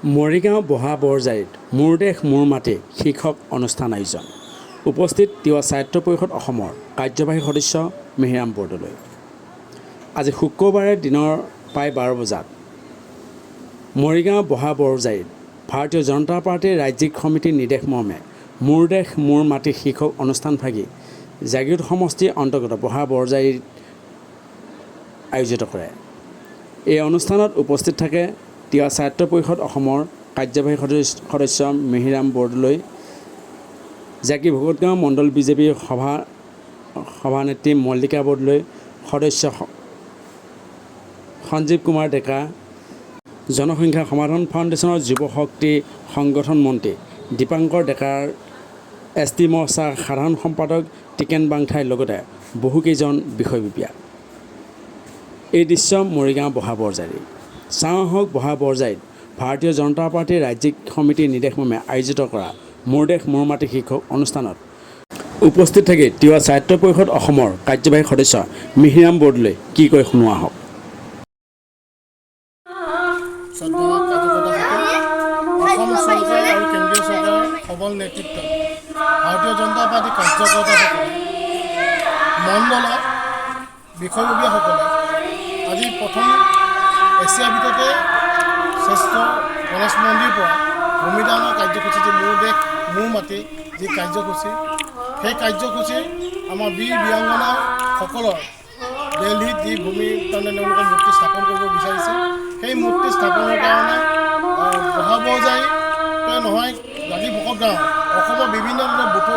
মৰিগাঁও বহা বৰজাৰীত মোৰ দেশ মোৰ মাটি শীৰ্ষক অনুষ্ঠান আয়োজন। উপস্থিত তিৱা সাহিত্য পৰিষদ অসমৰ কাৰ্যবাহী সদস্য মিহিৰাম বৰদলৈ। আজি শুক্ৰবাৰে দিনৰ প্ৰায় 12 বজাত মৰিগাঁও বহা বৰজাৰীত ভাৰতীয় জনতা পাৰ্টীৰ ৰাজ্যিক সমিতিৰ নিৰ্দেশ মৰ্মে মোৰ দেশ মোৰ মাটি শীৰ্ষক অনুষ্ঠানভাগী জাগিৰোড সমষ্টিৰ অন্তৰ্গত বহা বৰজাৰীত আয়োজিত কৰে। এই অনুষ্ঠানত উপস্থিত থাকে তিৱা সাহিত্য পৰিষদ অসমৰ কাৰ্যবাহী সদস্য মিহিৰাম বৰদলৈ, জাকি ভকতগাঁও মণ্ডল বিজেপিৰ সভানেত্ৰী মল্লিকা বৰদলৈ, সদস্য সঞ্জীৱ কুমাৰ ডেকা, জনসংখ্যা সমাধান ফাউণ্ডেশ্যনৰ যুৱ শক্তি সংগঠন মন্ত্ৰী দীপাংকৰ ডেকাৰ, এছ টি মৰ্চাৰ সাধাৰণ সম্পাদক টিকেন বাংঠাইৰ লগতে বহুকেইজন বিষয়ববীয়া। এই দৃশ্য মৰিগাঁও বহা বৰজাৰী। চাওঁ আহক বহা বৰজাৰীত ভাৰতীয় জনতা পাৰ্টীৰ ৰাজ্যিক সমিতিৰ নিৰ্দেশমৰ্মে আয়োজিত কৰা মোৰ দেশ মোৰ মাটি শীৰ্ষক অনুষ্ঠানত উপস্থিত থাকি তিৱা সাহিত্য পৰিষদ অসমৰ কাৰ্যবাহী সদস্য মিহিৰাম বৰদলৈ কি কয় শুনোৱা হওক। অসম চৰকাৰ আৰু কেন্দ্ৰীয় চৰকাৰৰ সবল নেতৃত্ব ভাৰতীয় জনতা পাৰ্টীৰ কাৰ্যকৰ্তাসকলে মণ্ডলৰ বিষয়ববীয়াসকলে আজি প্ৰথম এছিয়াৰ ভিতৰতে শ্ৰেষ্ঠ গণেশ মন্দিৰৰ পৰা ভূমিদানৰ কাৰ্যসূচী যি মোৰ দেশ মোৰ মাটি যি কাৰ্যসূচী, সেই কাৰ্যসূচী আমাৰ বীৰ বীৰাংগনাসকলৰ দিল্লীত যি ভূমি তাৰমানে তেওঁলোকে মূৰ্তি স্থাপন কৰিব বিচাৰিছে, সেই মূৰ্তি স্থাপনৰ কাৰণে বহা বৰজাৰীতে নহয় জাগি ভকতগাঁও অসমৰ বিভিন্ন বুথ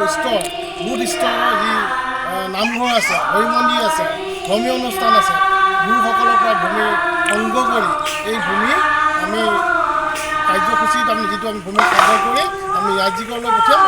স্তৰৰ যি নামঘৰ আছে, হৰি মন্দিৰ আছে, ধৰ্মীয় অনুষ্ঠান আছে, গুৰুসকলৰ পৰা ভূমি সংগ্ৰহ কৰি এই ভূমি আমি কাৰ্যসূচীত আমি যিটো আমি ভূমি সংগ্ৰহ কৰি আমি ৰাজ্যিকলৈ পঠিয়াম